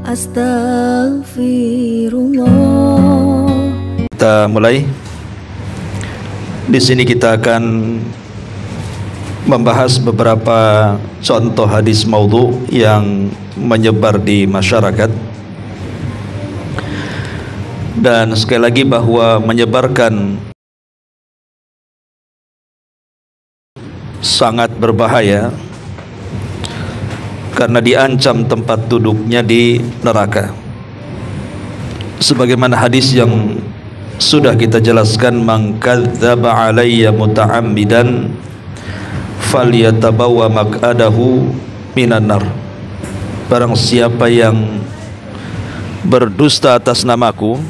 Astaghfirullah. Kita mulai. Di sini kita akan membahas beberapa contoh hadis maudhu yang menyebar di masyarakat. Dan sekali lagi bahwa menyebarkan sangat berbahaya karena diancam tempat duduknya di neraka. Sebagaimana hadis yang sudah kita jelaskan, man kadzdzaba alayya muta'ammidan falyatabawwa maq'adahu minan nar. Barang siapa yang berdusta atas namaku,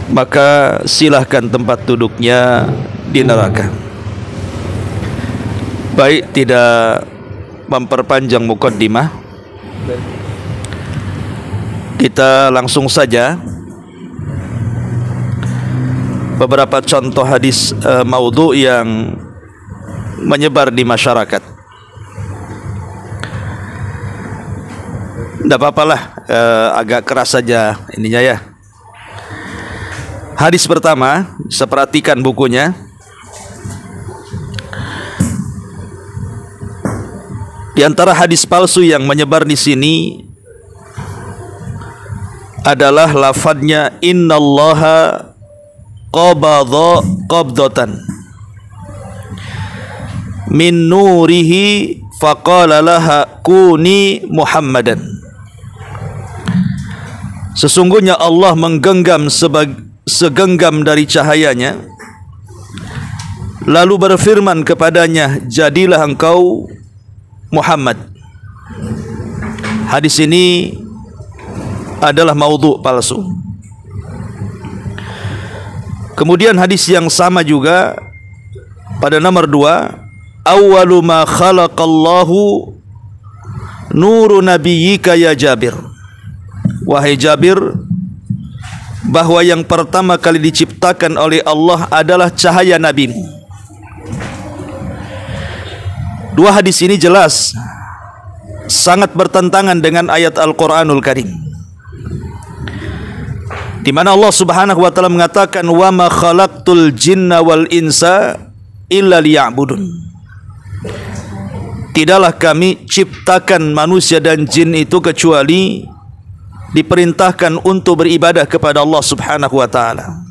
maka silahkan tempat duduknya di neraka. Baik, tidak memperpanjang mukaddimah, kita langsung saja beberapa contoh hadis maudhu yang menyebar di masyarakat. Tidak apa-apalah, agak keras saja ininya ya. Hadis pertama, saya perhatikan bukunya. Di antara hadis palsu yang menyebar di sini adalah lafadznya innallaha qabadha qabdatan min nurihi faqala laha kuni Muhammadan. Sesungguhnya Allah menggenggam segenggam dari cahayanya, lalu berfirman kepadanya, jadilah engkau Muhammad. Hadis ini adalah maudhu, palsu. Kemudian hadis yang sama juga pada nomor 2, awwalu ma khalaqallahu nuru nabiyyika ya Jabir. Wahai Jabir, bahwa yang pertama kali diciptakan oleh Allah adalah cahaya nabimu. Dua hadis ini jelas sangat bertentangan dengan ayat Al-Qur'anul Karim, di mana Allah Subhanahu wa taala mengatakan wa ma khalaqtul jinna wal insa illa liya'budun. Tidaklah kami ciptakan manusia dan jin itu kecuali diperintahkan untuk beribadah kepada Allah Subhanahu wa taala.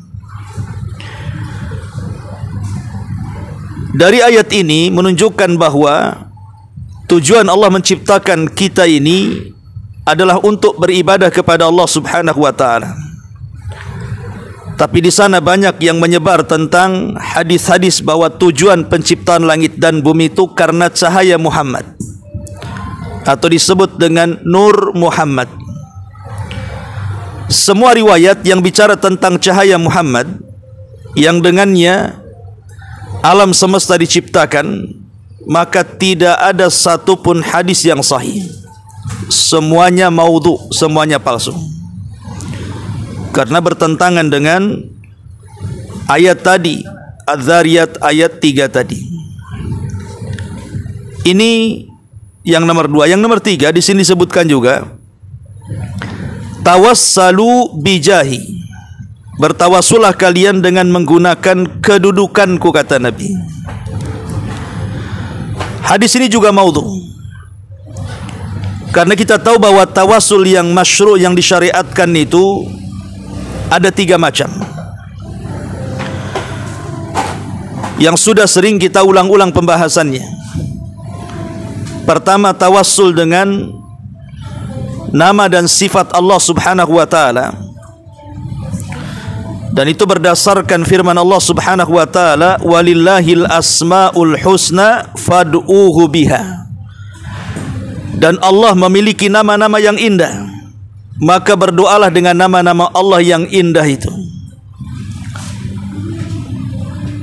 Dari ayat ini menunjukkan bahwa tujuan Allah menciptakan kita ini adalah untuk beribadah kepada Allah Subhanahu wa taala. Tapi di sana banyak yang menyebar tentang hadis-hadis bahwa tujuan penciptaan langit dan bumi itu karena cahaya Muhammad, atau disebut dengan Nur Muhammad. Semua riwayat yang bicara tentang cahaya Muhammad, yang dengannya alam semesta diciptakan, maka tidak ada satupun hadis yang sahih. Semuanya maudhu, semuanya palsu, karena bertentangan dengan ayat tadi, Az-Zariyat ayat 3 tadi. Ini yang nomor 2. Yang nomor 3, di sini disebutkan juga tawassalu bijahi, bertawassulah kalian dengan menggunakan kedudukanku, kata Nabi. Hadis ini juga maudhu, karena kita tahu bahwa tawassul yang masyru', yang disyariatkan itu ada 3 macam, yang sudah sering kita ulang-ulang pembahasannya. Pertama, tawassul dengan nama dan sifat Allah Subhanahu wa taala, dan itu berdasarkan firman Allah Subhanahu wa taala, walillahil asmaul husna fad'uhu biha. Dan Allah memiliki nama-nama yang indah, maka berdoalah dengan nama-nama Allah yang indah itu.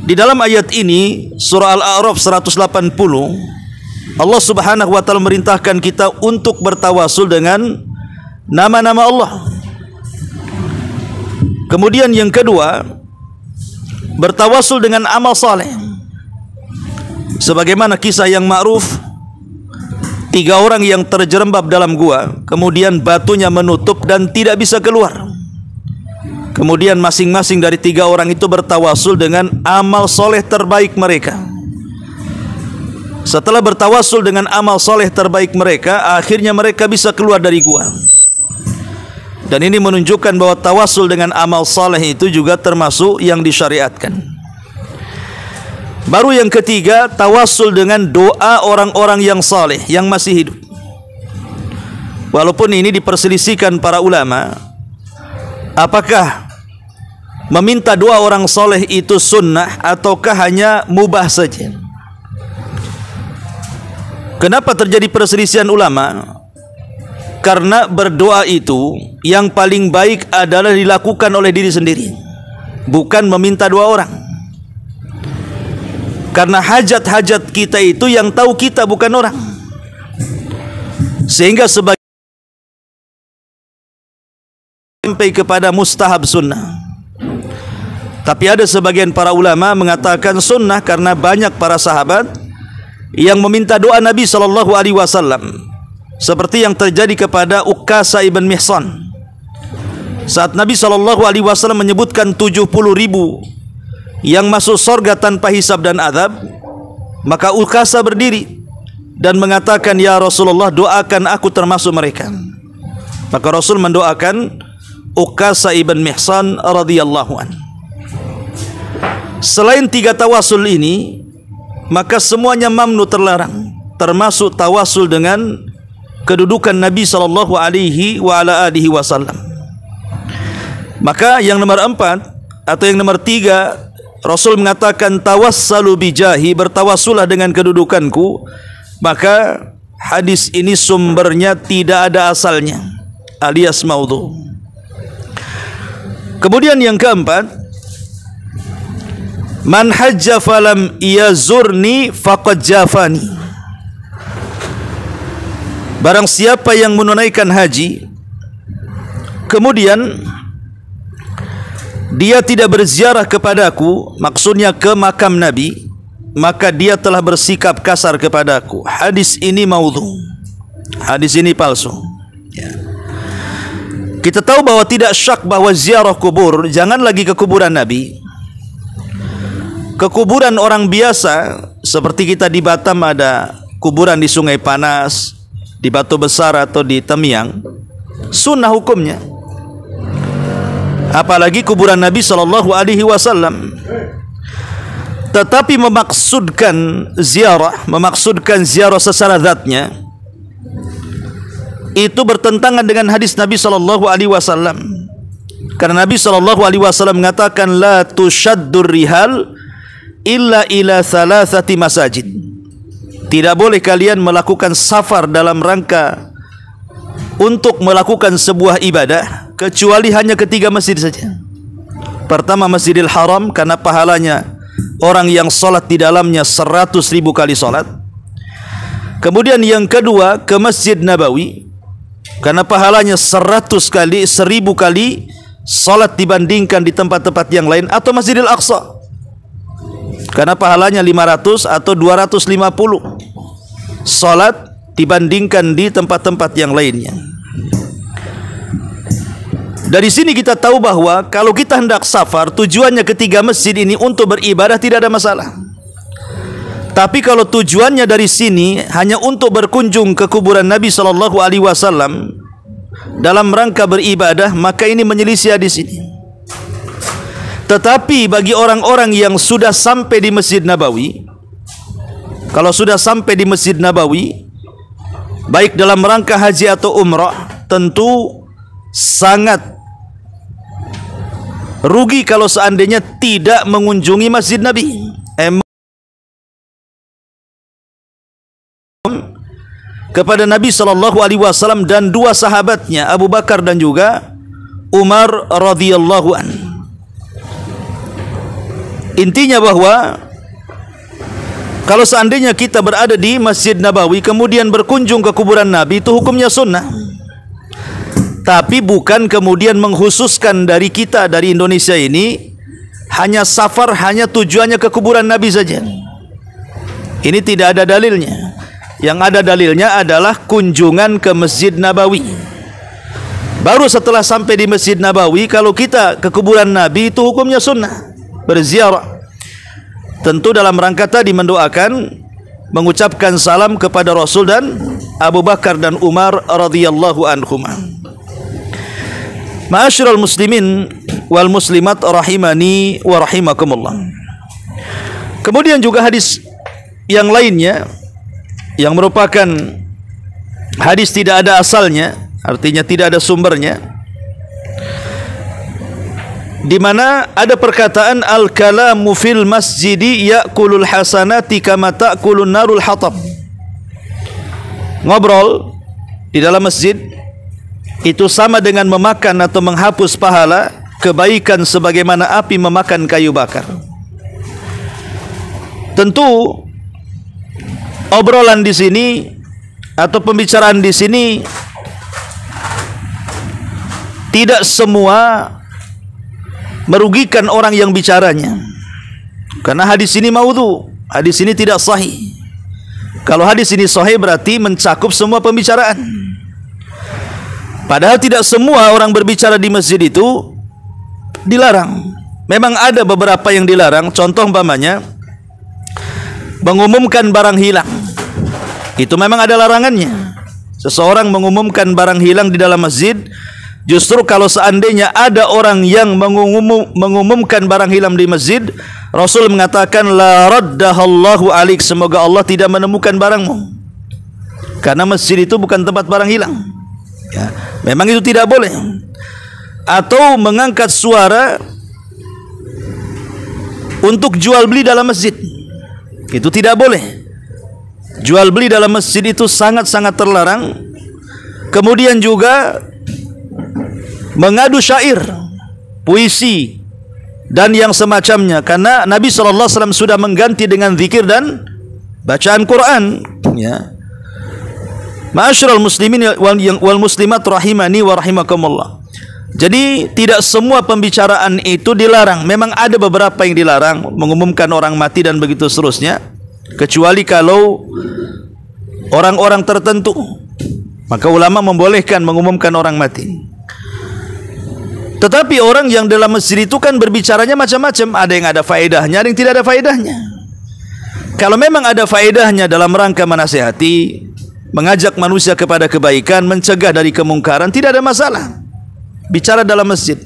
Di dalam ayat ini, surah Al-A'raf 180, Allah Subhanahu wa taala merintahkan kita untuk bertawassul dengan nama-nama Allah. Kemudian yang kedua, bertawassul dengan amal saleh. Sebagaimana kisah yang ma'ruf 3 orang yang terjerembab dalam gua, kemudian batunya menutup dan tidak bisa keluar. Kemudian masing-masing dari 3 orang itu bertawasul dengan amal soleh terbaik mereka. Setelah bertawasul dengan amal soleh terbaik mereka, akhirnya mereka bisa keluar dari gua. Dan ini menunjukkan bahwa tawasul dengan amal soleh itu juga termasuk yang disyariatkan. Baru yang ketiga, tawasul dengan doa orang-orang yang saleh yang masih hidup. Walaupun ini diperselisihkan para ulama, apakah meminta doa orang saleh itu sunnah ataukah hanya mubah saja? Kenapa terjadi perselisihan ulama? Karena berdoa itu yang paling baik adalah dilakukan oleh diri sendiri, bukan meminta doa orang. Karena hajat-hajat kita itu yang tahu kita, bukan orang. Sehingga sebagai sampai kepada mustahab sunnah. Tapi ada sebagian para ulama mengatakan sunnah karena banyak para sahabat yang meminta doa Nabi SAW, seperti yang terjadi kepada Uqasa ibn Mihsan. Saat Nabi SAW menyebutkan 70.000 yang masuk surga tanpa hisab dan adab, maka Uqasa berdiri dan mengatakan, ya Rasulullah, doakan aku termasuk mereka. Maka Rasul mendoakan Uqasa ibn Mihsan radhiyallahu an. Selain 3 tawasul ini, maka semuanya mamnu, terlarang, termasuk tawasul dengan kedudukan Nabi sallallahu alaihi wa ala alihi wasallam. Maka yang nomor 4 atau yang nomor 3, Rasul mengatakan tawassalu bijahi, bertawassulah dengan kedudukanku. Maka hadis ini sumbernya tidak ada asalnya, alias maudhu. Kemudian yang keempat, man hajja falam yazurni faqad jafani. Barang siapa yang menunaikan haji, kemudian dia tidak berziarah kepadaku, maksudnya ke makam Nabi, maka dia telah bersikap kasar kepadaku. Hadis ini maudhu, hadis ini palsu. Ya. Kita tahu bahwa tidak syak bahwa ziarah kubur, jangan lagi ke kuburan Nabi, ke kuburan orang biasa. Seperti kita di Batam ada kuburan di Sungai Panas, di Batu Besar atau di Temiang, sunnah hukumnya. Apalagi kuburan Nabi sallallahu alaihi wasallam. Tetapi memaksudkan ziarah secara zatnya, itu bertentangan dengan hadis Nabi sallallahu alaihi wasallam. Karena Nabi sallallahu alaihi wasallam mengatakan la tushaddur rihal illa ila thalathati masajid. Tidak boleh kalian melakukan safar dalam rangka untuk melakukan sebuah ibadah kecuali hanya ke 3 masjid saja. Pertama, Masjidil Haram, karena pahalanya orang yang salat di dalamnya 100.000 kali salat. Kemudian yang kedua, ke Masjid Nabawi, karena pahalanya 100 kali, 1000 kali salat dibandingkan di tempat-tempat yang lain. Atau Masjidil Aqsa, karena pahalanya 500 atau 250 salat dibandingkan di tempat-tempat yang lainnya. Dari sini kita tahu bahwa kalau kita hendak safar, tujuannya ke 3 masjid ini untuk beribadah, tidak ada masalah. Tapi kalau tujuannya dari sini hanya untuk berkunjung ke kuburan Nabi sallallahu alaihi wasallam dalam rangka beribadah, maka ini menyelisih hadis ini. Tetapi bagi orang-orang yang sudah sampai di Masjid Nabawi, kalau sudah sampai di Masjid Nabawi, baik dalam rangka haji atau umrah, tentu sangat rugi kalau seandainya tidak mengunjungi Masjid Nabi. Kepada Nabi sallallahu alaihi wasallam dan 2 sahabatnya, Abu Bakar dan juga Umar radhiyallahu an. Intinya bahwa kalau seandainya kita berada di Masjid Nabawi kemudian berkunjung ke kuburan Nabi, itu hukumnya sunnah. Tapi bukan kemudian mengkhususkan dari kita, dari Indonesia ini, hanya safar, hanya tujuannya ke kuburan Nabi saja. Ini tidak ada dalilnya. Yang ada dalilnya adalah kunjungan ke Masjid Nabawi. Baru setelah sampai di Masjid Nabawi, kalau kita ke kuburan Nabi itu hukumnya sunnah, berziarah. Tentu dalam rangka tadi mendoakan, mengucapkan salam kepada Rasul dan Abu Bakar dan Umar radhiyallahu anhuma. Ma'asyiral muslimin wal muslimat rahimani wa rahimakumullah. Kemudian juga hadis yang lainnya yang merupakan hadis tidak ada asalnya, artinya tidak ada sumbernya, di mana ada perkataan al-kalamu fil masjidi ya'kulul hasanati kama ta'kulun narul hatab. Ngobrol di dalam masjid itu sama dengan memakan atau menghapus pahala kebaikan sebagaimana api memakan kayu bakar. Tentu obrolan di sini atau pembicaraan di sini tidak semua merugikan orang yang bicaranya, karena hadis ini maudhu, hadis ini tidak sahih. Kalau hadis ini sahih berarti mencakup semua pembicaraan. Padahal tidak semua orang berbicara di masjid itu dilarang. Memang ada beberapa yang dilarang. Contoh umpamanya mengumumkan barang hilang, itu memang ada larangannya. Seseorang mengumumkan barang hilang di dalam masjid, justru kalau seandainya ada orang yang mengumumkan barang hilang di masjid, Rasul mengatakan la raddahallahu alik, semoga Allah tidak menemukan barangmu, karena masjid itu bukan tempat barang hilang. Ya, memang itu tidak boleh. Atau mengangkat suara untuk jual beli dalam masjid, itu tidak boleh. Jual beli dalam masjid itu sangat-sangat terlarang. Kemudian juga mengadu syair, puisi dan yang semacamnya, karena Nabi SAW sudah mengganti dengan zikir dan bacaan Quran. Ya. Ma'asyiral muslimin wal muslimat rahimani wa rahimakumullah. Jadi tidak semua pembicaraan itu dilarang. Memang ada beberapa yang dilarang, mengumumkan orang mati dan begitu seterusnya, kecuali kalau orang-orang tertentu, maka ulama membolehkan mengumumkan orang mati. Tetapi orang yang dalam masjid itu kan berbicaranya macam-macam, ada yang ada faedahnya, ada yang tidak ada faedahnya. Kalau memang ada faedahnya dalam rangka menasihati, mengajak manusia kepada kebaikan, mencegah dari kemungkaran, tidak ada masalah bicara dalam masjid.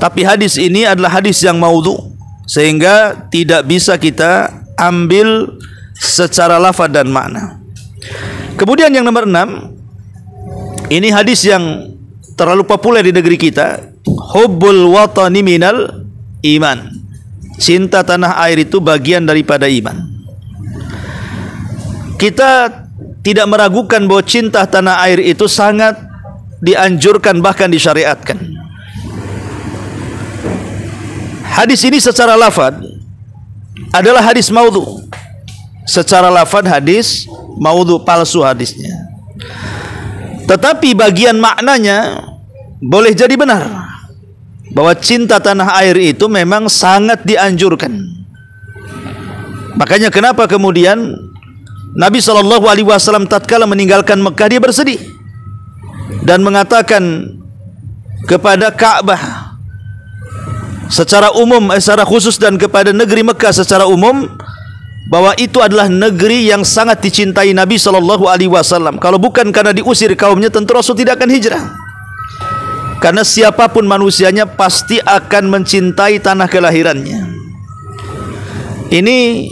Tapi hadis ini adalah hadis yang maudhu, sehingga tidak bisa kita ambil secara lafaz dan makna. Kemudian yang nomor 6, ini hadis yang terlalu populer di negeri kita, hubbul watani minal iman. Cinta tanah air itu bagian daripada iman. Kita tidak meragukan bahwa cinta tanah air itu sangat dianjurkan, bahkan disyariatkan. Hadis ini secara lafaz adalah hadis maudhu. Secara lafaz hadis maudhu, palsu hadisnya. Tetapi bagian maknanya boleh jadi benar, bahwa cinta tanah air itu memang sangat dianjurkan. Makanya kenapa kemudian Nabi SAW tatkala meninggalkan Mekah, dia bersedih dan mengatakan kepada Ka'bah secara umum, secara khusus, dan kepada negeri Mekah secara umum, bahwa itu adalah negeri yang sangat dicintai Nabi SAW. Kalau bukan karena diusir kaumnya, tentu Rasul tidak akan hijrah. Karena siapapun manusianya pasti akan mencintai tanah kelahirannya. Ini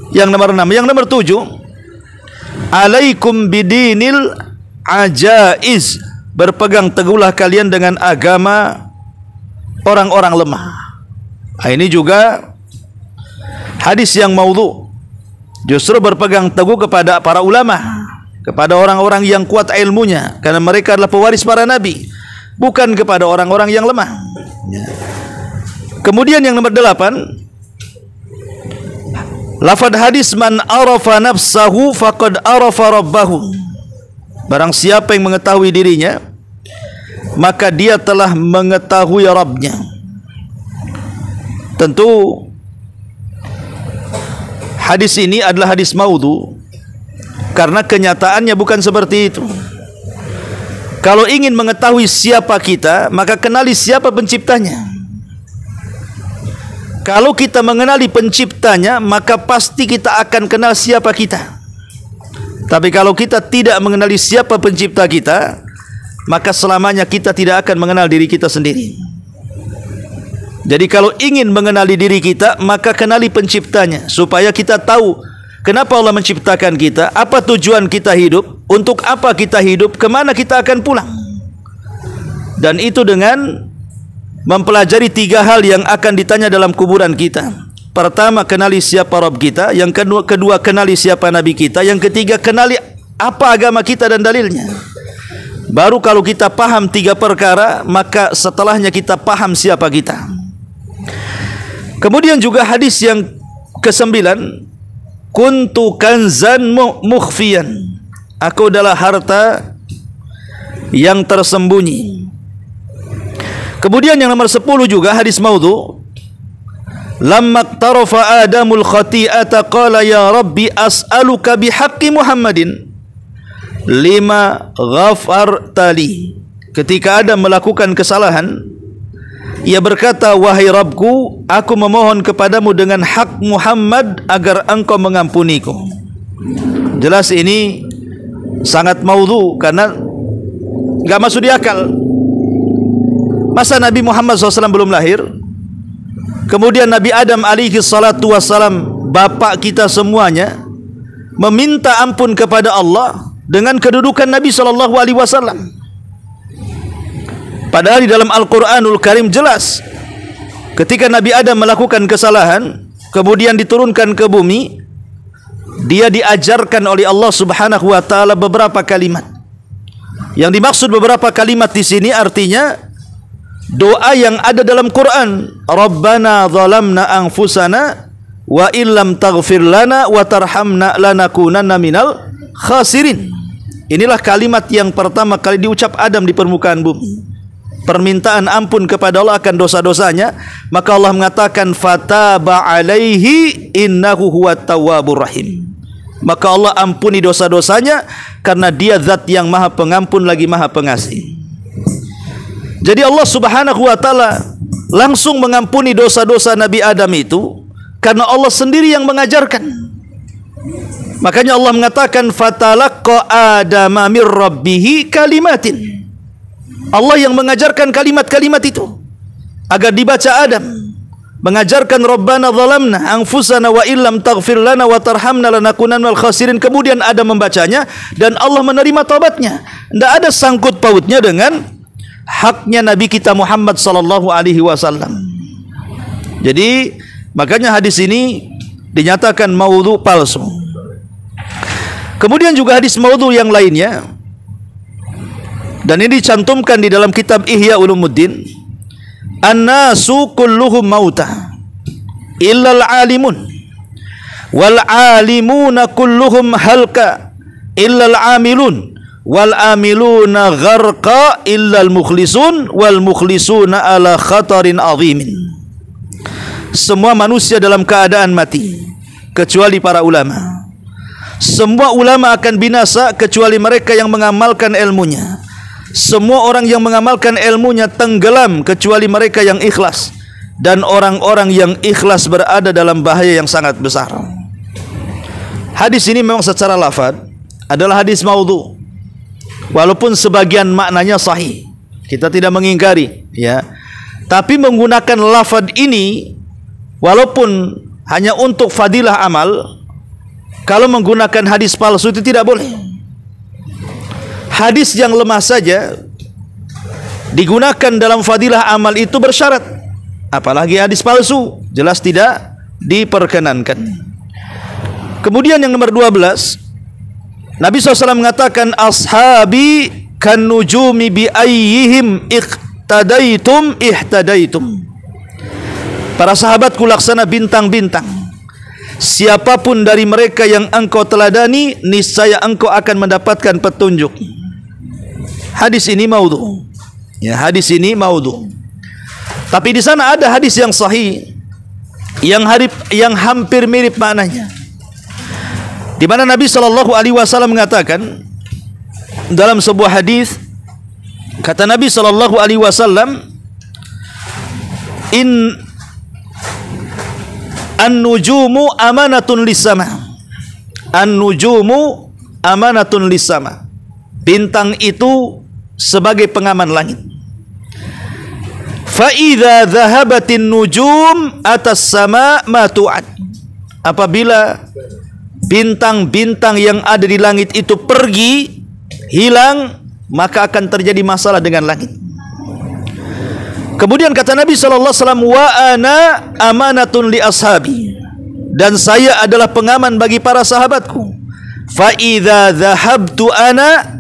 yang nomor 6. Yang nomor 7, alaikum bidinil ajaiz, berpegang teguhlah kalian dengan agama orang-orang lemah. Nah, ini juga hadis yang maudhu. Justru berpegang teguh kepada para ulama, kepada orang-orang yang kuat ilmunya, karena mereka adalah pewaris para nabi, bukan kepada orang-orang yang lemah. Kemudian yang nomor 8, lafaz hadis man arafa nafsahu faqad arafa rabbahu. Barang siapa yang mengetahui dirinya, maka dia telah mengetahui Rabbnya. Tentu hadis ini adalah hadis maudhu, Karena kenyataannya bukan seperti itu. Kalau ingin mengetahui siapa kita, maka kenali siapa penciptanya. Kalau kita mengenali penciptanya, maka pasti kita akan kenal siapa kita. Tapi kalau kita tidak mengenali siapa pencipta kita, maka selamanya kita tidak akan mengenal diri kita sendiri. Jadi kalau ingin mengenali diri kita, maka kenali penciptanya, supaya kita tahu kenapa Allah menciptakan kita, apa tujuan kita hidup, untuk apa kita hidup, kemana kita akan pulang. Dan itu dengan mempelajari 3 hal yang akan ditanya dalam kuburan kita. Pertama, kenali siapa Rabb kita. Yang kedua, kenali siapa Nabi kita. Yang ketiga, kenali apa agama kita dan dalilnya. Baru kalau kita paham 3 perkara, maka setelahnya kita paham siapa kita. Kemudian juga hadis yang ke-9, kuntu kanzan mukhfiyan, aku adalah harta yang tersembunyi. Kemudian yang nomor 10 juga hadis maudhu, lamma iqtarafa adamul khati'ata qala ya rabbi as'aluka bihaqqi Muhammadin lima ghafartali. Ketika Adam melakukan kesalahan, ia berkata, wahai Rabbku, aku memohon kepadamu dengan hak Muhammad agar engkau mengampuniku. Jelas ini sangat maudhu, karena enggak masuk di akal. Masa Nabi Muhammad SAW belum lahir, kemudian Nabi Adam alaihi salatu wassalam, bapak kita semuanya, meminta ampun kepada Allah dengan kedudukan Nabi SAW. Padahal di dalam Al-Quranul Karim jelas, ketika Nabi Adam melakukan kesalahan, kemudian diturunkan ke bumi, dia diajarkan oleh Allah Subhanahu wa taala beberapa kalimat. Yang dimaksud beberapa kalimat di sini artinya doa yang ada dalam Quran. Rabbana zalamna anfusana wa illam taghfir lana wa tarhamna lanakunanna minal khasirin. Inilah kalimat yang pertama kali diucap Adam di permukaan bumi. Permintaan ampun kepada Allah akan dosa-dosanya, maka Allah mengatakan fataba alaihi innahu huwat tawwabur rahim. Maka Allah ampuni dosa-dosanya karena dia zat yang maha pengampun lagi maha pengasih. Jadi Allah Subhanahu wa taala langsung mengampuni dosa-dosa Nabi Adam itu karena Allah sendiri yang mengajarkan. Makanya Allah mengatakan fatalaqqa adama mir rabbih kalimatin. Allah yang mengajarkan kalimat-kalimat itu agar dibaca Adam, mengajarkan Rabbana zalamna anfusana wa illam taghfir lana wa tarhamna lanakunanna minal khasirin. Kemudian Adam membacanya dan Allah menerima taubatnya. Tidak ada sangkut pautnya dengan haknya Nabi kita Muhammad sallallahu alaihi wasallam. Jadi makanya hadis ini dinyatakan maudhu, palsu. Kemudian juga hadis maudhu yang lainnya, dan ini dicantumkan di dalam kitab Ihya Ulumuddin, an-nasu kulluhum mauta illal alimun wal alimuna kulluhum halka illal amilun wal amiluna gharqa illal mukhlisun wal mukhlisuna ala khatarin azimin. Semua manusia dalam keadaan mati kecuali para ulama. Semua ulama akan binasa kecuali mereka yang mengamalkan ilmunya. Semua orang yang mengamalkan ilmunya tenggelam kecuali mereka yang ikhlas, dan orang-orang yang ikhlas berada dalam bahaya yang sangat besar. Hadis ini memang secara lafaz adalah hadis maudhu, walaupun sebagian maknanya sahih, kita tidak mengingkari, ya. Tapi menggunakan lafaz ini walaupun hanya untuk fadilah amal, kalau menggunakan hadis palsu itu tidak boleh. Hadis yang lemah saja digunakan dalam fadilah amal itu bersyarat, apalagi hadis palsu, jelas tidak diperkenankan. Kemudian yang nomor 12, Nabi SAW mengatakan ashabi kan nujumi bi ayyihim ihtadaitum ihtadaitum. Para sahabatku laksana bintang-bintang, siapapun dari mereka yang engkau teladani, niscaya engkau akan mendapatkan petunjuk. Hadis ini maudhu. Ya, hadis ini maudhu. Tapi di sana ada hadis yang sahih yang hampir mirip maknanya. di mana Nabi Shallallahu Alaihi Wasallam mengatakan dalam sebuah hadis, kata Nabi Shallallahu Alaihi Wasallam, an-nujumu amanatun lis-sama. An-nujumu amanatun lis-sama. Bintang itu sebagai pengaman langit. Fa idza dhahabatin nujum atas sama ma tu'ad. Apabila bintang-bintang yang ada di langit itu pergi, hilang, maka akan terjadi masalah dengan langit. Kemudian kata Nabi sallallahu alaihi wasallam, wa ana amanatun li ashabi, dan saya adalah pengaman bagi para sahabatku. Fa idza dhahabtu ana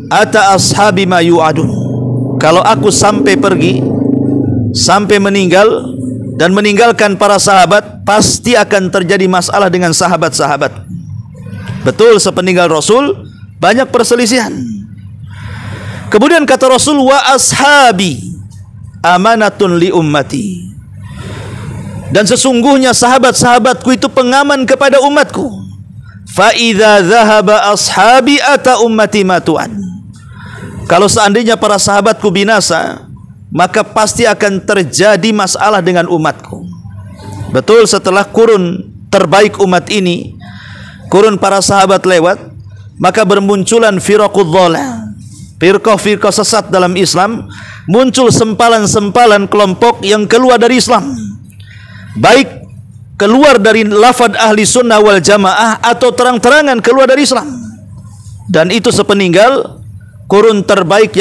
ata ashabi ma yu'adun. Kalau aku sampai pergi, sampai meninggal dan meninggalkan para sahabat, pasti akan terjadi masalah dengan sahabat-sahabat. Betul, sepeninggal Rasul banyak perselisihan. Kemudian kata Rasul, wa ashabi amanatun li ummati, dan sesungguhnya sahabat-sahabatku itu pengaman kepada umatku. Fa idza dhahaba ashabi ata ummati ma tu'an. Kalau seandainya para sahabatku binasa, maka pasti akan terjadi masalah dengan umatku. Betul, setelah kurun terbaik umat ini, kurun para sahabat lewat, maka bermunculan firaqud dhalah, firqah-firqah sesat dalam Islam. Muncul sempalan-sempalan kelompok yang keluar dari Islam, baik keluar dari lafaz ahli sunnah wal jamaah atau terang-terangan keluar dari Islam. Dan itu sepeninggal kurun terbaik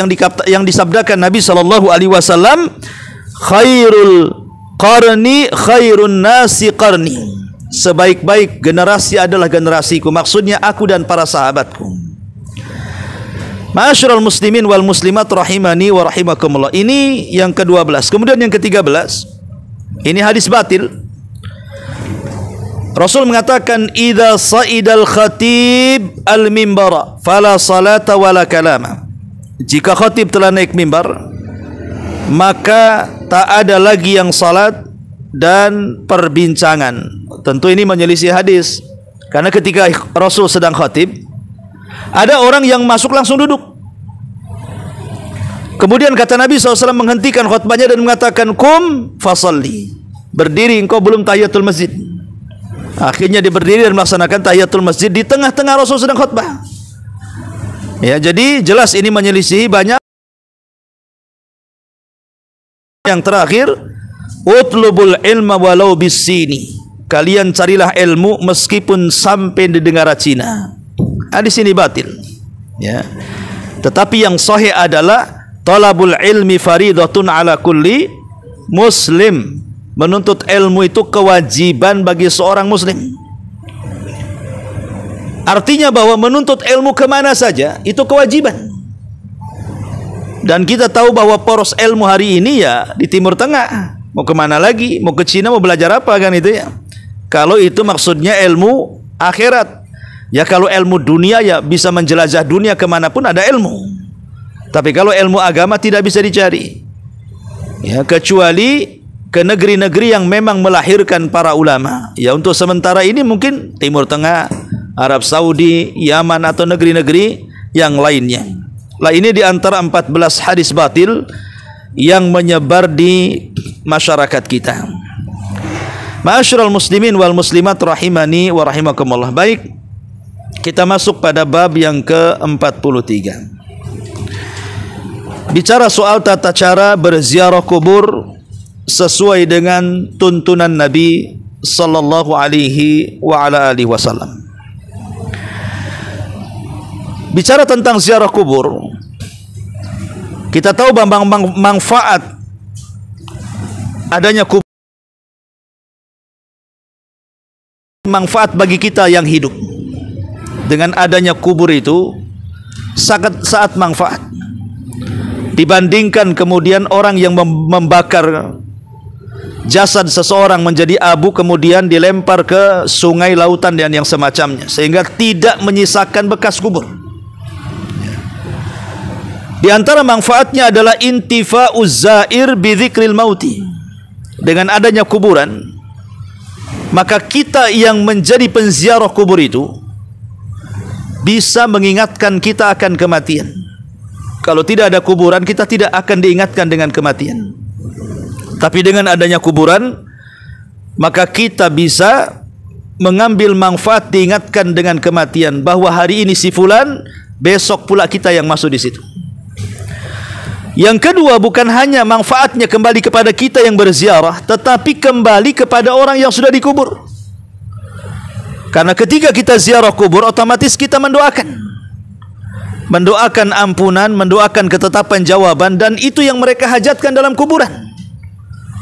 yang disabdakan Nabi sallallahu alaihi wasallam, khairul qarni khairun nasi qarni. Sebaik-baik generasi adalah generasiku, maksudnya aku dan para sahabatku. Ma'asyiral muslimin wal muslimat rahimani wa rahimakumullah. Ini yang ke-12. Kemudian yang ke-13, ini hadis batil. Rasul mengatakan, idza sa'idal khatib al-mimbara fala salata wala kalama. Jika khatib telah naik mimbar, maka tak ada lagi yang salat dan perbincangan. Tentu ini menyelisih hadis, karena ketika Rasul sedang khatib, ada orang yang masuk langsung duduk. Kemudian kata Nabi SAW menghentikan khutbahnya dan mengatakan, kum fasalli, berdiri, engkau belum tahiyatul masjid. Akhirnya dia berdiri dan melaksanakan tahiyatul masjid di tengah-tengah Rasul sedang khutbah. Ya, jadi jelas ini menyelisihi banyak. Yang terakhir, utlubul ilma walau bisini. Kalian carilah ilmu meskipun sampai di negara Cina. Hadis ini batil. Ya. Tetapi yang sahih adalah talabul ilmi faridatun ala kulli muslim. Menuntut ilmu itu kewajiban bagi seorang muslim. Artinya bahwa menuntut ilmu kemana saja itu kewajiban. Dan kita tahu bahwa poros ilmu hari ini ya di Timur Tengah. Mau kemana lagi? Mau ke Cina, mau belajar apa kan itu ya? Kalau itu maksudnya ilmu akhirat. Ya kalau ilmu dunia ya bisa menjelajah dunia kemanapun ada ilmu. Tapi kalau ilmu agama tidak bisa dicari. Ya, kecuali ke negeri-negeri yang memang melahirkan para ulama. Ya untuk sementara ini mungkin Timur Tengah, Arab Saudi, Yaman atau negeri-negeri yang lainnya. Lah ini di antara 14 hadis batil yang menyebar di masyarakat kita. Ma'asyiral muslimin wal muslimat rahimani wa rahimakumullah. Baik, kita masuk pada bab yang ke-43. Bicara soal tata cara berziarah kubur sesuai dengan tuntunan Nabi sallallahu alaihi wa ala alihi wasallam. Bicara tentang ziarah kubur, kita tahu bahwa manfaat adanya kubur, manfaat bagi kita yang hidup. Dengan adanya kubur itu sangat manfaat dibandingkan kemudian orang yang membakar jasad seseorang menjadi abu kemudian dilempar ke sungai, lautan dan yang semacamnya, sehingga tidak menyisakan bekas kubur. Di antara manfaatnya adalah intifa'uz zair bi dzikril mauti. Dengan adanya kuburan, maka kita yang menjadi penziarah kubur itu bisa mengingatkan kita akan kematian. Kalau tidak ada kuburan, kita tidak akan diingatkan dengan kematian. Tapi dengan adanya kuburan, maka kita bisa mengambil manfaat diingatkan dengan kematian, bahwa hari ini si fulan, besok pula kita yang masuk di situ. Yang kedua, bukan hanya manfaatnya kembali kepada kita yang berziarah, tetapi kembali kepada orang yang sudah dikubur. Karena ketika kita ziarah kubur, otomatis kita mendoakan ampunan, mendoakan ketetapan jawaban, dan itu yang mereka hajatkan dalam kuburan.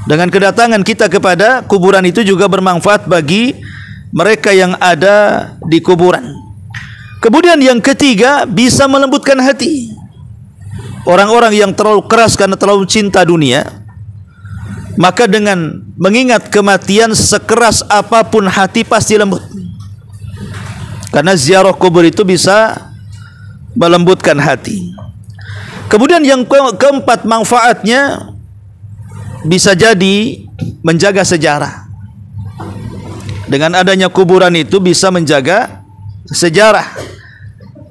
Dengan kedatangan kita kepada kuburan itu juga bermanfaat bagi mereka yang ada di kuburan. Kemudian yang ketiga, bisa melembutkan hati. Orang-orang yang terlalu keras karena terlalu cinta dunia, maka dengan mengingat kematian, sekeras apapun hati pasti lembut. Karena ziarah kubur itu bisa melembutkan hati. Kemudian yang keempat, manfaatnya bisa jadi menjaga sejarah. Dengan adanya kuburan itu bisa menjaga sejarah.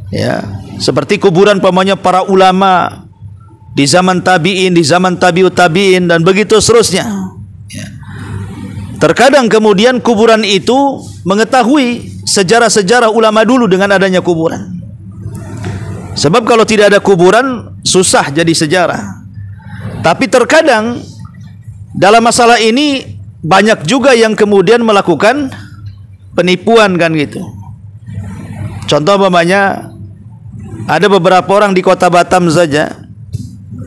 Ya, seperti kuburan pamannya para ulama di zaman tabi'in, di zaman tabi'ut tabi'in, dan begitu seterusnya. Ya. Terkadang kemudian kuburan itu mengetahui sejarah-sejarah ulama dulu dengan adanya kuburan. Sebab kalau tidak ada kuburan, susah jadi sejarah. Tapi terkadang dalam masalah ini banyak juga yang kemudian melakukan penipuan, kan gitu. Contoh umpamanya, ada beberapa orang di kota Batam saja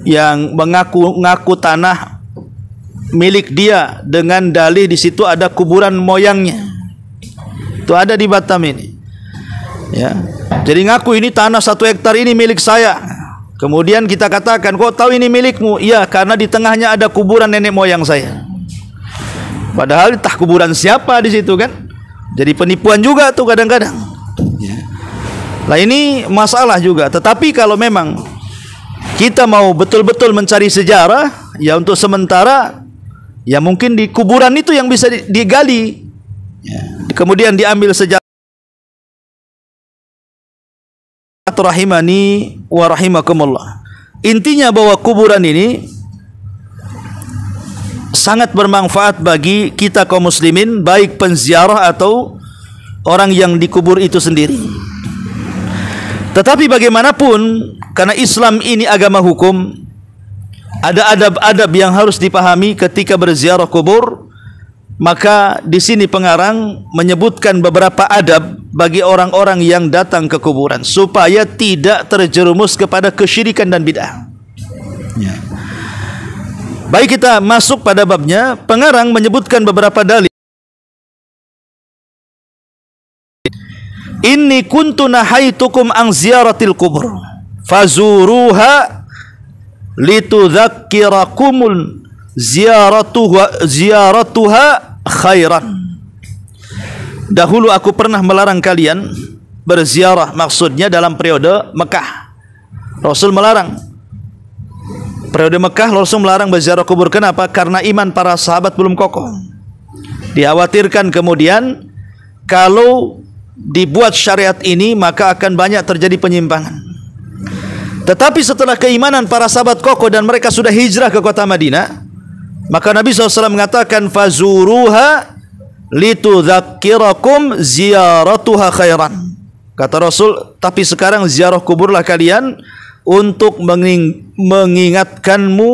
yang mengaku tanah milik dia dengan dalih di situ ada kuburan moyangnya. Itu ada di Batam ini. Ya. Jadi ngaku ini tanah 1 hektar ini milik saya. Kemudian kita katakan, kok tahu ini milikmu? Iya, karena di tengahnya ada kuburan nenek moyang saya. Padahal entah kuburan siapa di situ, kan? Jadi penipuan juga tuh kadang-kadang. Ya. Nah, ini masalah juga. Tetapi kalau memang kita mau betul-betul mencari sejarah, ya untuk sementara, ya mungkin di kuburan itu yang bisa digali. Ya. Kemudian diambil sejarah. Rahimani wa rahimakumullah. Intinya bahwa kuburan ini sangat bermanfaat bagi kita kaum muslimin, baik penziarah atau orang yang dikubur itu sendiri. Tetapi bagaimanapun, karena Islam ini agama hukum, ada adab-adab yang harus dipahami ketika berziarah kubur. Maka di sini pengarang menyebutkan beberapa adab bagi orang-orang yang datang ke kuburan supaya tidak terjerumus kepada kesyirikan dan bid'ah. Ya. Baik, kita masuk pada babnya. Pengarang menyebutkan beberapa dalil. Inni kuntu nahaitukum an ziyaratil kubur fazuruha litudzakkirakumul ziyaratuha khairan. Dahulu aku pernah melarang kalian berziarah, maksudnya dalam periode Mekah. Rasul melarang. Periode Mekah Rasul melarang berziarah kubur. Kenapa? Karena iman para sahabat belum kokoh. Dikhawatirkan kemudian kalau dibuat syariat ini maka akan banyak terjadi penyimpangan. Tetapi setelah keimanan para sahabat kokoh dan mereka sudah hijrah ke kota Madinah, maka Nabi SAW mengatakan fazuruha litudzakkirakum ziyaratuha khairan. Kata Rasul, tapi sekarang ziarah kuburlah kalian untuk mengingatkanmu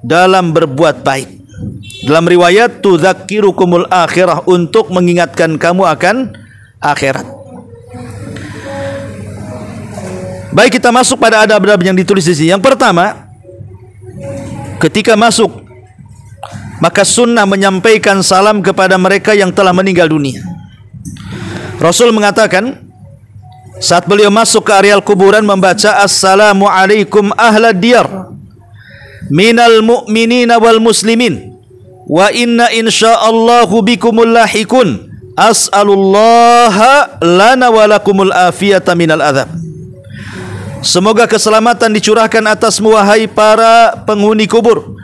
dalam berbuat baik. Dalam riwayat tudzakkirukumul akhirah, untuk mengingatkan kamu akan akhirat. Baik, kita masuk pada adab-adab yang ditulis di sini. Yang pertama, ketika masuk, maka sunnah menyampaikan salam kepada mereka yang telah meninggal dunia. Rasul mengatakan saat beliau masuk ke areal kuburan membaca assalamu alaikum ahlad diyar minal mu'minina wal muslimin wa inna insyaallahu bikumul lahikun as'alullaha lana wa lakumul afiyata minal adzab. Semoga keselamatan dicurahkan atasmu wahai para penghuni kubur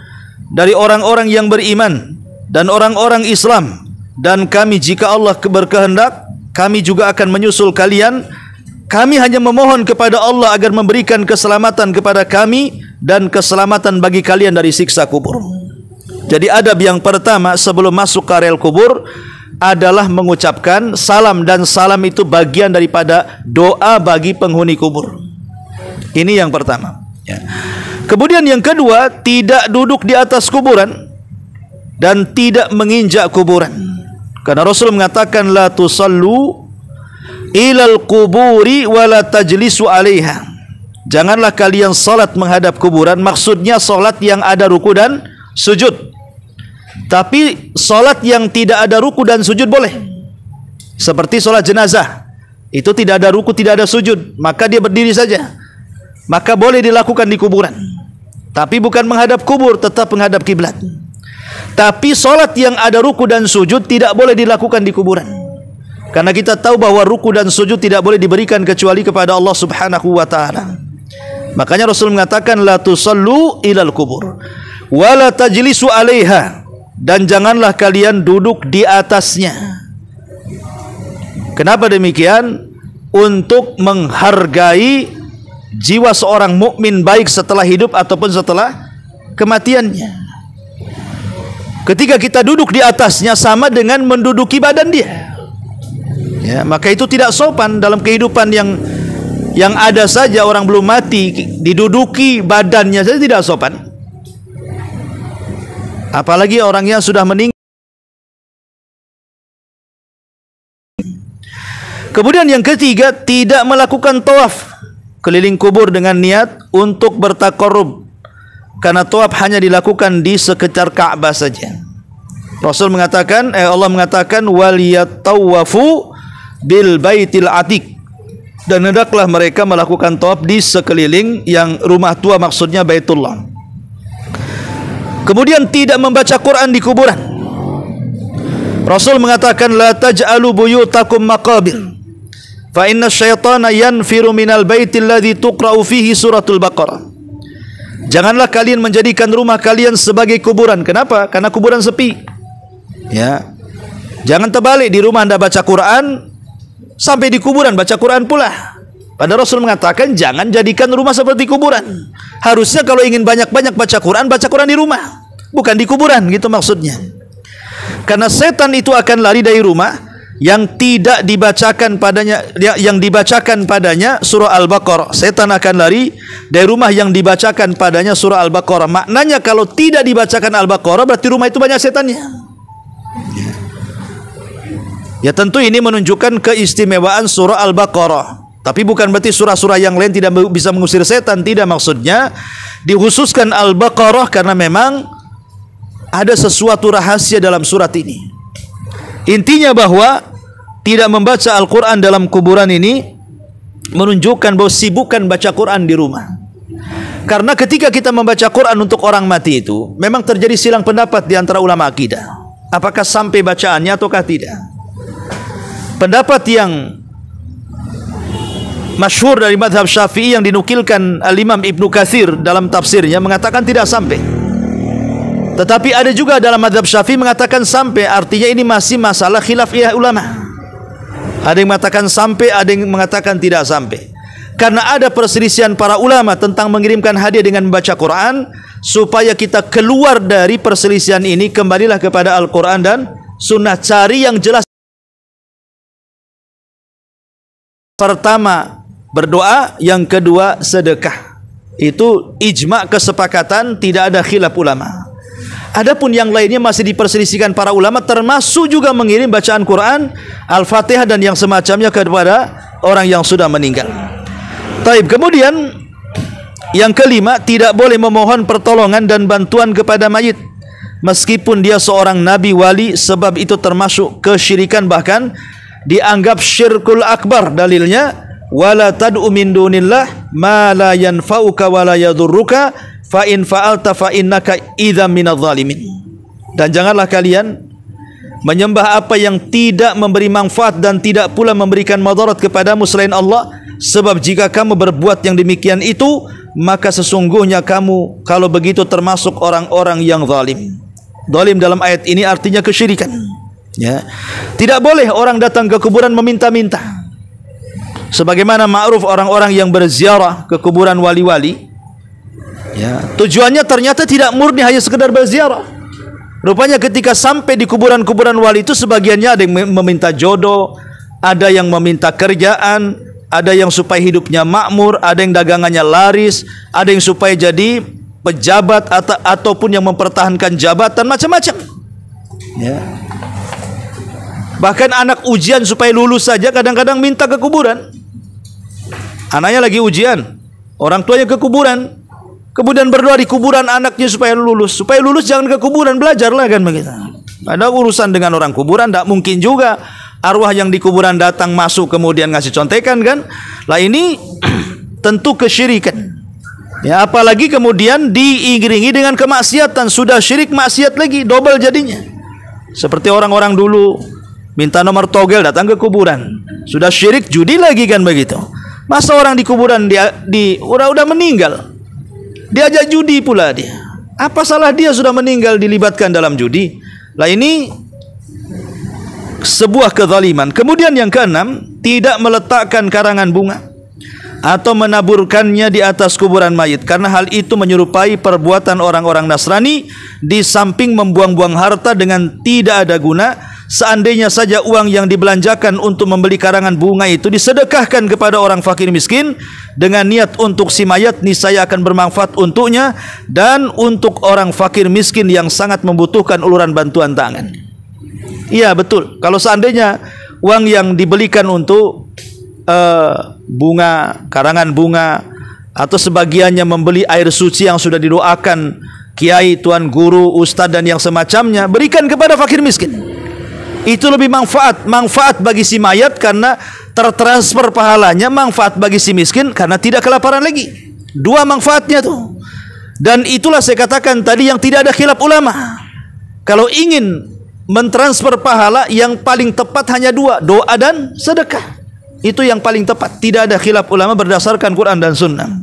dari orang-orang yang beriman dan orang-orang Islam, dan kami jika Allah berkehendak kami juga akan menyusul kalian Kami hanya memohon kepada Allah agar memberikan keselamatan kepada kami dan keselamatan bagi kalian dari siksa kubur. Jadi adab yang pertama sebelum masuk ke areal kubur adalah mengucapkan salam, dan salam itu bagian daripada doa bagi penghuni kubur. Ini yang pertama. Ya. Kemudian yang kedua, tidak duduk di atas kuburan dan tidak menginjak kuburan. Karena Rasul mengatakan la tusallu ilal kuburi wala tajlisu alaiha. Janganlah kalian salat menghadap kuburan. Maksudnya salat yang ada ruku dan sujud. Tapi salat yang tidak ada ruku dan sujud boleh. Seperti salat jenazah, itu tidak ada ruku, tidak ada sujud, maka dia berdiri saja. Maka boleh dilakukan di kuburan. Tapi bukan menghadap kubur, tetap menghadap kiblat. Tapi salat yang ada ruku dan sujud tidak boleh dilakukan di kuburan. Karena kita tahu bahwa ruku dan sujud tidak boleh diberikan kecuali kepada Allah Subhanahu wa taala. Makanya Rasul mengatakan la tusallu ilal kubur wa la tajlisu 'alaiha, dan janganlah kalian duduk di atasnya. Kenapa demikian? Untuk menghargai jiwa seorang mukmin baik setelah hidup ataupun setelah kematiannya. Ketika kita duduk di atasnya sama dengan menduduki badan dia. Ya, maka itu tidak sopan dalam kehidupan yang ada saja. Orang belum mati diduduki badannya saja tidak sopan. Apalagi orang yang sudah meninggal. Kemudian yang ketiga, tidak melakukan tawaf keliling kubur dengan niat untuk bertaqarrub. Karena tawaf hanya dilakukan di sekitar Ka'bah saja. Rasul mengatakan, Allah mengatakan wal yatawafu bil baitil atiq, dan hendaklah mereka melakukan tawaf di sekeliling yang rumah tua, maksudnya Baitullah. Kemudian tidak membaca Quran di kuburan. Rasul mengatakan la taj'alu buyutakum maqabir fa inna syaitana yanfiru minal baitil ladzi tuqra'u fihi suratul Baqarah. Janganlah kalian menjadikan rumah kalian sebagai kuburan. Kenapa? Karena kuburan sepi. Ya. Jangan terbalik, di rumah Anda baca Quran, sampai di kuburan baca Quran pula. Pada Rasul mengatakan jangan jadikan rumah seperti kuburan. Harusnya kalau ingin banyak-banyak baca Quran di rumah, bukan di kuburan, gitu maksudnya. Karena setan itu akan lari dari rumah yang tidak dibacakan padanya, yang dibacakan padanya surah Al-Baqarah. Setan akan lari dari rumah yang dibacakan padanya surah Al-Baqarah. Maknanya kalau tidak dibacakan Al-Baqarah berarti rumah itu banyak setannya. Ya tentu ini menunjukkan keistimewaan surah Al-Baqarah. Tapi bukan berarti surah-surah yang lain tidak bisa mengusir setan. Tidak, maksudnya dikhususkan Al-Baqarah karena memang ada sesuatu rahasia dalam surat ini. Intinya bahwa tidak membaca Al-Quran dalam kuburan ini menunjukkan bahwa sibukkan baca Quran di rumah. Karena ketika kita membaca Quran untuk orang mati itu memang terjadi silang pendapat di antara ulama akidah. Apakah sampai bacaannya ataukah tidak? Pendapat yang masyhur dari mazhab Syafi'i yang dinukilkan Al-Imam Ibnu Katsir dalam tafsirnya mengatakan tidak sampai. Tetapi ada juga dalam mazhab Syafi'i mengatakan sampai. Artinya ini masih masalah khilaf ulama. Ada yang mengatakan sampai, ada yang mengatakan tidak sampai. Karena ada perselisihan para ulama tentang mengirimkan hadiah dengan membaca Quran. Supaya kita keluar dari perselisihan ini, kembalilah kepada Al-Quran dan Sunnah. Cari yang jelas. Pertama berdoa, yang kedua sedekah. Itu ijma' kesepakatan, tidak ada khilaf ulama. Adapun yang lainnya masih diperselisihkan para ulama, termasuk juga mengirim bacaan Quran, Al-Fatihah dan yang semacamnya kepada orang yang sudah meninggal. Taib. Kemudian yang kelima, tidak boleh memohon pertolongan dan bantuan kepada mayit meskipun dia seorang nabi wali, sebab itu termasuk kesyirikan, bahkan dianggap syirkul akbar. Dalilnya wala tad'u min dunillah ma la yanfa'uka wa la yadhurruka fa in fa'alta fa innaka idzam minadh dhalimin. Dan janganlah kalian menyembah apa yang tidak memberi manfaat dan tidak pula memberikan madarat kepadamu selain Allah, sebab jika kamu berbuat yang demikian itu, maka sesungguhnya kamu kalau begitu termasuk orang-orang yang zalim. Zalim dalam ayat ini artinya kesyirikan. Ya. Tidak boleh orang datang ke kuburan meminta-minta. Sebagaimana ma'ruf orang-orang yang berziarah ke kuburan wali-wali, ya, tujuannya ternyata tidak murni hanya sekedar berziarah. Rupanya ketika sampai di kuburan-kuburan wali itu, sebagiannya ada yang meminta jodoh, ada yang meminta kerjaan, ada yang supaya hidupnya makmur, ada yang dagangannya laris, ada yang supaya jadi pejabat ataupun yang mempertahankan jabatan, macam-macam. Ya. Bahkan anak ujian supaya lulus saja kadang-kadang minta ke kuburan. Anaknya lagi ujian, orang tuanya ke kuburan, kemudian berdoa di kuburan anaknya supaya lulus. Supaya lulus jangan ke kuburan, belajarlah kan begitu. Ada urusan dengan orang kuburan, tidak mungkin juga arwah yang di kuburan datang masuk kemudian ngasih contekan kan. Lah ini tentu kesyirikan. Ya, apalagi kemudian diiringi dengan kemaksiatan, sudah syirik maksiat lagi, double jadinya. Seperti orang-orang dulu minta nomor togel datang ke kuburan, sudah syirik judi lagi kan begitu. Masa orang di kuburan udah meninggal diajak judi pula dia. Apa salah dia sudah meninggal dilibatkan dalam judi? Lah ini sebuah kezaliman. Kemudian yang keenam, tidak meletakkan karangan bunga atau menaburkannya di atas kuburan mayit, karena hal itu menyerupai perbuatan orang-orang Nasrani, di samping membuang-buang harta dengan tidak ada guna. Seandainya saja uang yang dibelanjakan untuk membeli karangan bunga itu disedekahkan kepada orang fakir miskin dengan niat untuk si mayat, niscaya akan bermanfaat untuknya dan untuk orang fakir miskin yang sangat membutuhkan uluran bantuan tangan. Iya betul, kalau seandainya uang yang dibelikan untuk bunga, karangan bunga, atau sebagiannya membeli air suci yang sudah didoakan kiai, tuan guru, ustadz dan yang semacamnya, berikan kepada fakir miskin. Itu lebih manfaat bagi si mayat karena tertransfer pahalanya, manfaat bagi si miskin karena tidak kelaparan lagi. Dua manfaatnya tuh. Dan itulah saya katakan tadi yang tidak ada khilaf ulama. Kalau ingin mentransfer pahala, yang paling tepat hanya dua, doa dan sedekah. Itu yang paling tepat. Tidak ada khilaf ulama berdasarkan Quran dan Sunnah.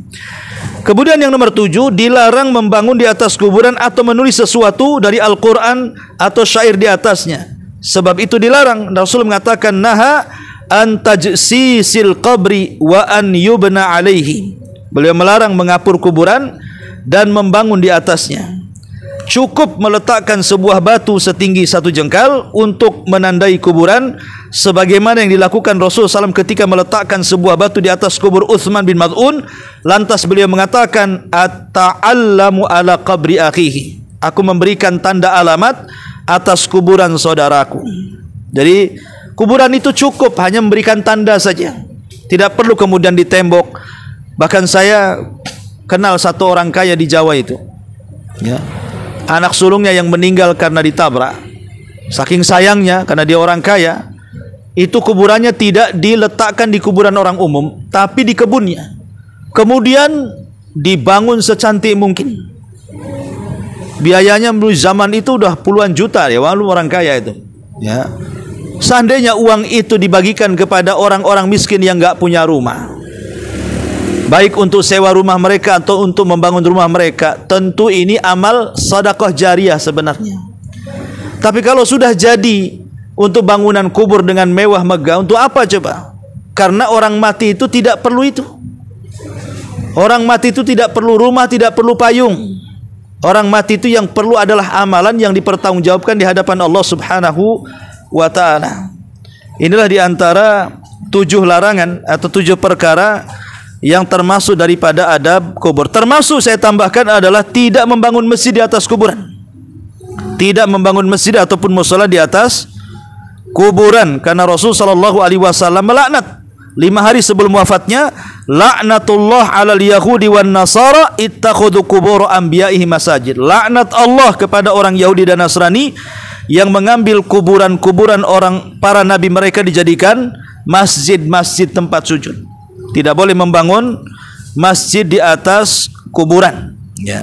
Kemudian yang nomor 7, dilarang membangun di atas kuburan atau menulis sesuatu dari Al-Quran atau syair di atasnya. Sebab itu dilarang. Rasul mengatakan, naha an tajsisil qabri wa an yubna alaihi. Beliau melarang mengapur kuburan dan membangun di atasnya. Cukup meletakkan sebuah batu setinggi 1 jengkal untuk menandai kuburan, sebagaimana yang dilakukan Rasul SAW ketika meletakkan sebuah batu di atas kubur Utsman bin Maz'un. Lantas beliau mengatakan, at-ta'allamu ala qabri akhihi. Aku memberikan tanda alamat atas kuburan saudaraku. Jadi kuburan itu cukup hanya memberikan tanda saja, tidak perlu kemudian ditembok. Bahkan saya kenal satu orang kaya di Jawa itu, ya, anak sulungnya yang meninggal karena ditabrak. Saking sayangnya karena dia orang kaya, itu kuburannya tidak diletakkan di kuburan orang umum, tapi di kebunnya. Kemudian dibangun secantik mungkin. Biayanya menurut zaman itu udah puluhan juta ya, walau orang kaya itu. Ya. Seandainya uang itu dibagikan kepada orang-orang miskin yang nggak punya rumah, baik untuk sewa rumah mereka atau untuk membangun rumah mereka, tentu ini amal sedekah jariyah sebenarnya. Tapi kalau sudah jadi untuk bangunan kubur dengan mewah megah, untuk apa coba? Karena orang mati itu tidak perlu itu. Orang mati itu tidak perlu rumah, tidak perlu payung. Orang mati itu yang perlu adalah amalan yang dipertanggungjawabkan di hadapan Allah Subhanahu wa ta'ala. Inilah diantara 7 larangan atau 7 perkara yang termasuk daripada adab kubur. Termasuk saya tambahkan adalah tidak membangun masjid di atas kuburan. Tidak membangun masjid ataupun mushola di atas kuburan, karena Rasul sallallahu alaihi wasallam melaknat 5 hari sebelum wafatnya, laknatullah alal yahudi wan nasara ittakhadhu qubur anbiya'ihi masajid. Laknat Allah kepada orang Yahudi dan Nasrani yang mengambil kuburan-kuburan orang para nabi mereka dijadikan masjid-masjid tempat sujud. Tidak boleh membangun masjid di atas kuburan, ya.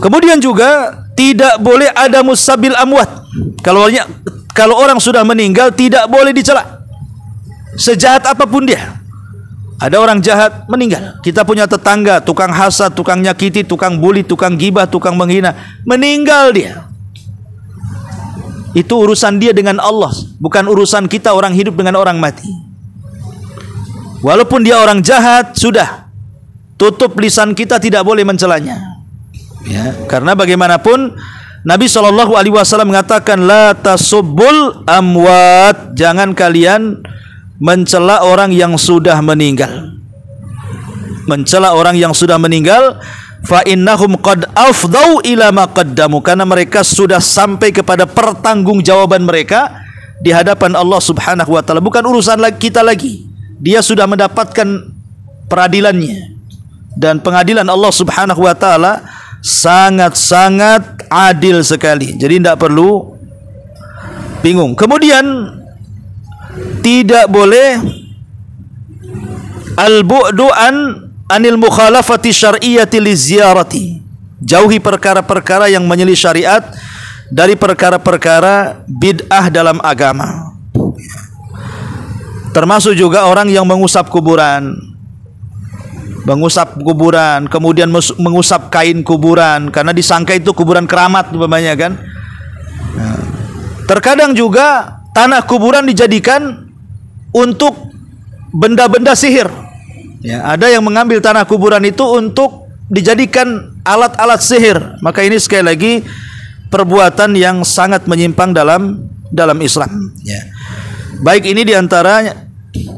Kemudian juga tidak boleh ada musabil amwat. Kalau orang sudah meninggal tidak boleh dicela. Sejahat apapun dia. Ada orang jahat meninggal. Kita punya tetangga tukang hasad, tukang nyakiti, tukang bully, tukang gibah, tukang menghina, meninggal dia. Itu urusan dia dengan Allah, bukan urusan kita orang hidup dengan orang mati. Walaupun dia orang jahat, sudah tutup lisan kita, tidak boleh mencelanya. Ya, karena bagaimanapun Nabi SAW mengatakan la tasubbul amwat, jangan kalian mencela orang yang sudah meninggal. Mencela orang yang sudah meninggal, fa innahum qad afdau ila ma qaddamu, karena mereka sudah sampai kepada pertanggungjawaban mereka di hadapan Allah Subhanahu wa taala. Bukan urusan kita lagi. Dia sudah mendapatkan peradilannya. Dan pengadilan Allah Subhanahu wa taala sangat-sangat adil sekali. Jadi tidak perlu bingung. Kemudian tidak boleh al-bu'du anil mukhalafati syar'iyyati liziarati. Jauhi perkara-perkara yang menyelisih syariat dari perkara-perkara bid'ah dalam agama. Termasuk juga orang yang mengusap kuburan. Mengusap kuburan, kemudian mengusap kain kuburan karena disangka itu kuburan keramat umpamanya kan. Nah, terkadang juga tanah kuburan dijadikan untuk benda-benda sihir. Ya, ada yang mengambil tanah kuburan itu untuk dijadikan alat-alat sihir. Maka ini sekali lagi perbuatan yang sangat menyimpang dalam Islam. Ya. Baik, ini diantara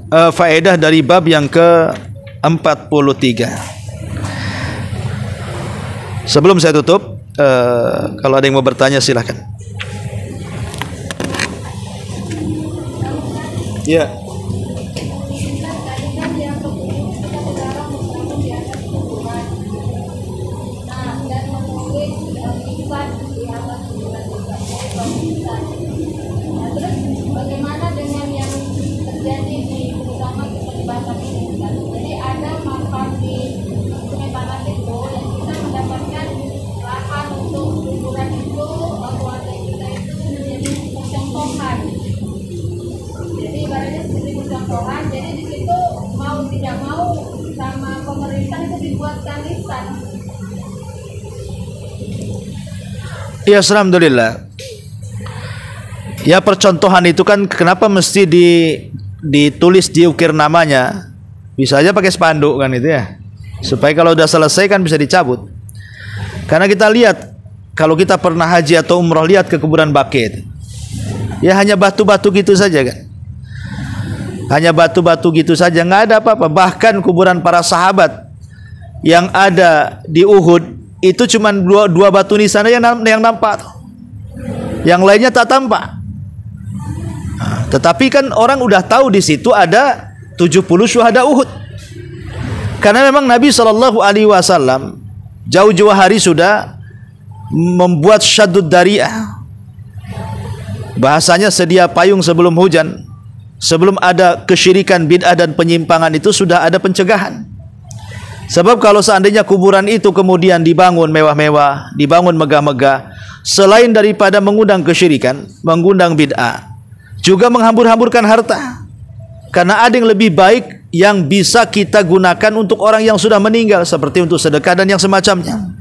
faedah dari bab yang ke-43. Sebelum saya tutup, kalau ada yang mau bertanya silahkan. Ya. Bagaimana dengan yang terjadi di terutama di Batam ini? Jadi ada makam di Sungai Panas itu yang kita mendapatkan lahan untuk kuburan itu, keluarga kita itu menjadi percontohan. Jadi ibaratnya seperti percontohan. Jadi di situ mau tidak mau sama pemerintah itu dibuatkan lisan. Ya, alhamdulillah. Ya, percontohan itu kan kenapa mesti ditulis, diukir namanya? Bisa aja pakai spanduk kan itu ya. Supaya kalau udah selesai kan bisa dicabut. Karena kita lihat, kalau kita pernah haji atau umroh, lihat ke kuburan Baqi. Ya hanya batu-batu gitu saja kan. Hanya batu-batu gitu saja, nggak ada apa-apa. Bahkan kuburan para sahabat yang ada di Uhud itu cuma dua batu nisan yang nampak. Yang lainnya tak tampak. Nah, tetapi kan orang udah tahu di situ ada 70 syuhada Uhud. Karena memang Nabi SAW jauh-jauh hari sudah membuat syaddud dari'ah. Bahasanya sedia payung sebelum hujan. Sebelum ada kesyirikan, bid'ah dan penyimpangan itu sudah ada pencegahan. Sebab kalau seandainya kuburan itu kemudian dibangun mewah-mewah, dibangun megah-megah, selain daripada mengundang kesyirikan, mengundang bid'ah, juga menghambur-hamburkan harta. Karena ada yang lebih baik yang bisa kita gunakan untuk orang yang sudah meninggal, seperti untuk sedekah dan yang semacamnya.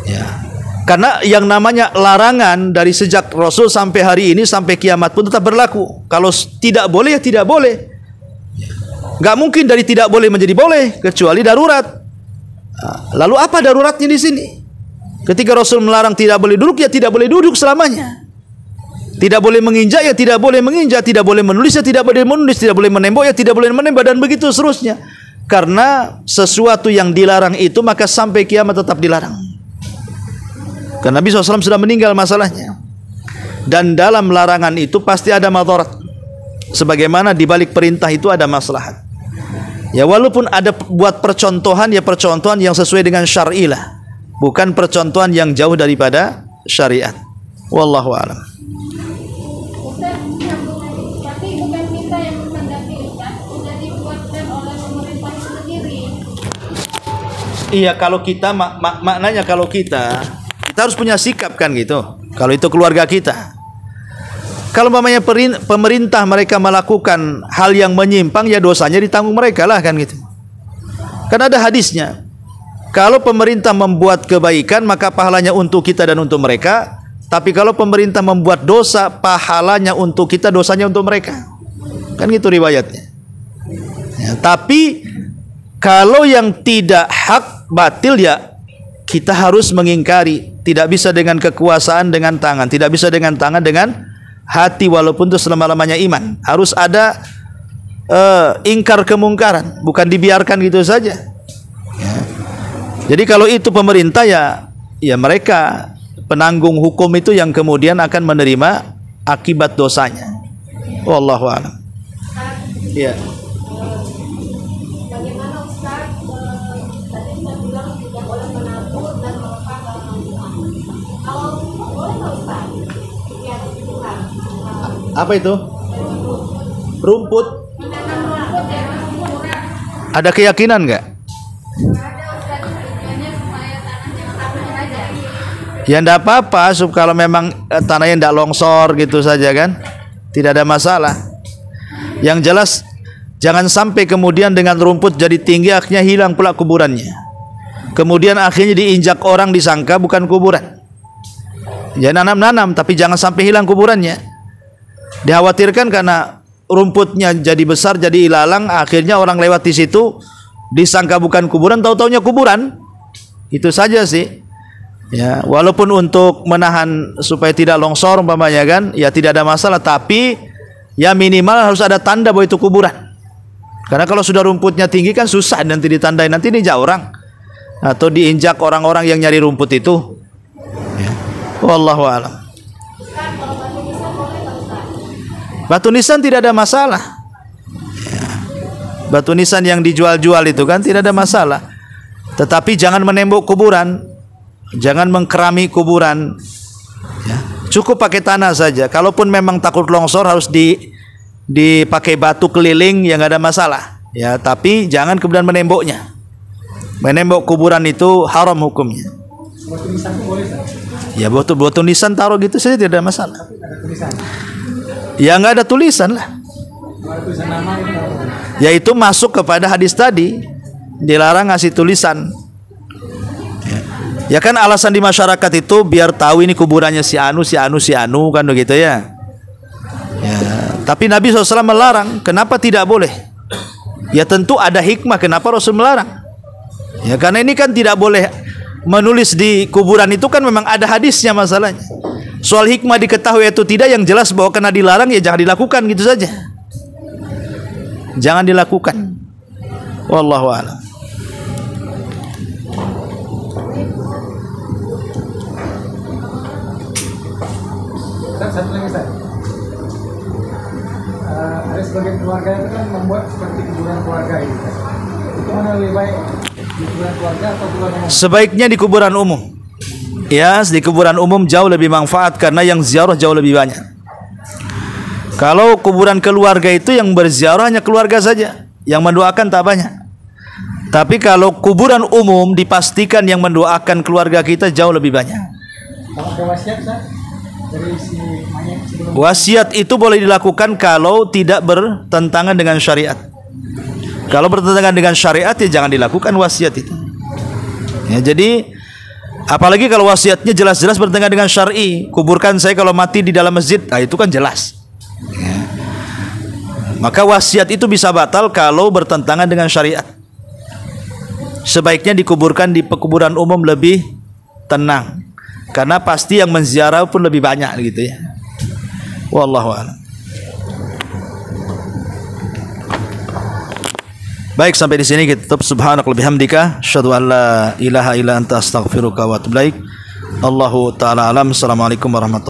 Ya. Karena yang namanya larangan dari sejak Rasul sampai hari ini, sampai kiamat pun tetap berlaku. Kalau tidak boleh, ya tidak boleh. Gak mungkin dari tidak boleh menjadi boleh, kecuali darurat. Lalu apa daruratnya di sini? Ketika Rasul melarang tidak boleh duduk, ya tidak boleh duduk selamanya. Tidak boleh menginjak, ya tidak boleh menginjak. Tidak boleh menulis, ya tidak boleh menulis. Tidak boleh menembak, ya tidak boleh menembak. Dan begitu seterusnya. Karena sesuatu yang dilarang itu, maka sampai kiamat tetap dilarang. Karena Nabi SAW sudah meninggal masalahnya. Dan dalam larangan itu pasti ada madarat. Sebagaimana di balik perintah itu ada maslahat. Ya walaupun ada buat percontohan, ya percontohan yang sesuai dengan syar'i lah. Bukan percontohan yang jauh daripada syariat. Wallahu a'lam. Tapi bukan kita yang menghendaki Ustaz, sudah dibuatkan oleh pemerintah sendiri. Iya, kalau kita maknanya kalau kita harus punya sikap kan gitu. Kalau itu keluarga kita. Kalau umpamanya pemerintah mereka melakukan hal yang menyimpang, ya dosanya ditanggung mereka lah kan gitu. Kan ada hadisnya. Kalau pemerintah membuat kebaikan, maka pahalanya untuk kita dan untuk mereka. Tapi kalau pemerintah membuat dosa, pahalanya untuk kita, dosanya untuk mereka. Kan gitu riwayatnya. Ya, tapi kalau yang tidak hak batil ya kita harus mengingkari. Tidak bisa dengan kekuasaan dengan tangan, tidak bisa dengan tangan dengan hati, walaupun itu selama-lamanya iman. Harus ada ingkar kemungkaran, bukan dibiarkan gitu saja. Ya. Jadi kalau itu pemerintah ya mereka penanggung hukum itu yang kemudian akan menerima akibat dosanya. Wallahu a'lam. Iya. Bagaimana Ustaz? Tadi kita bilang tidak boleh menabur dan melepas dalam Al-Quran. Kalau boleh nggak Ustaz? Ya, Tuhan. Apa itu? Rumput. Menanam rumput ya, murah. Ada keyakinan nggak? Ada Ustaz, tujuannya supaya tanahnya stabil aja. Ya enggak apa-apa, kalau memang tanahnya enggak longsor gitu saja kan. Tidak ada masalah. Yang jelas jangan sampai kemudian dengan rumput jadi tinggi akhirnya hilang pula kuburannya. Kemudian akhirnya diinjak orang disangka bukan kuburan. Ya nanam-nanam tapi jangan sampai hilang kuburannya. Dikhawatirkan karena rumputnya jadi besar jadi ilalang, akhirnya orang lewat di situ disangka bukan kuburan, tahu-taunya kuburan. Itu saja sih. Ya, walaupun untuk menahan supaya tidak longsor umpamanya kan, ya tidak ada masalah, tapi ya minimal harus ada tanda bahwa itu kuburan. Karena kalau sudah rumputnya tinggi kan susah nanti ditandai, nanti diinjak orang atau diinjak orang-orang yang nyari rumput itu. Ya. Wallahu a'lam. Ustaz, kalau batu nisan boleh nggak Ustaz? Batu nisan tidak ada masalah. Ya. Batu nisan yang dijual-jual itu kan tidak ada masalah. Tetapi jangan menembok kuburan. Jangan mengkerami kuburan. Ya. Cukup pakai tanah saja. Kalaupun memang takut longsor harus dipakai batu keliling yang nggak ada masalah. Ya, tapi jangan kemudian menemboknya. Menembok kuburan itu haram hukumnya. Batu nisan itu boleh Ustaz? Ya batu nisan taruh gitu saja tidak ada masalah. Tapi ada tulisan. Ya nggak ada tulisan lah. Kalau ada tulisan nama itu nggak boleh. Ya itu masuk kepada hadis tadi, dilarang ngasih tulisan. Ya kan alasan di masyarakat itu biar tahu ini kuburannya si anu kan begitu ya. Ya, tapi Nabi SAW melarang. Kenapa tidak boleh? Ya tentu ada hikmah kenapa Rasul melarang. Ya karena ini kan tidak boleh menulis di kuburan itu kan memang ada hadisnya masalahnya. Soal hikmah diketahui atau tidak yang jelas bahwa karena dilarang ya jangan dilakukan gitu saja. Jangan dilakukan. Wallahu a'lam. Ustaz, satu lagi Ustaz. Ada sebagian keluarga itu kan membuat seperti kuburan keluarga itu. Itu mana lebih baik? Di kuburan keluarga atau kuburan umum? Sebaiknya di kuburan umum. Ya, di kuburan umum jauh lebih manfaat karena yang ziarah jauh lebih banyak. Kalau kuburan keluarga itu yang berziarah hanya keluarga saja, yang mendoakan tak banyak. Tapi kalau kuburan umum dipastikan yang mendoakan keluarga kita jauh lebih banyak. Kalau ada wasiat Ustaz dari si mayat sebelum Wasiat itu boleh dilakukan kalau tidak bertentangan dengan syariat. Kalau bertentangan dengan syariat ya jangan dilakukan wasiat itu. Ya, jadi apalagi kalau wasiatnya jelas-jelas bertentangan dengan syar'i, kuburkan saya kalau mati di dalam masjid, nah itu kan jelas. Ya. Maka wasiat itu bisa batal kalau bertentangan dengan syariat. Sebaiknya dikuburkan di pekuburan umum lebih tenang. Karena pasti yang menziarah pun lebih banyak gitu ya. Wallahu a'lam. Baik, sampai di sini kita tutup. Subhanakallahumma bihamdika asyhadu an la ilaha illa anta astaghfiruka wa atubu ilaik. Allahu taala alam. Assalamualaikum warahmatullahi wabarakatuh.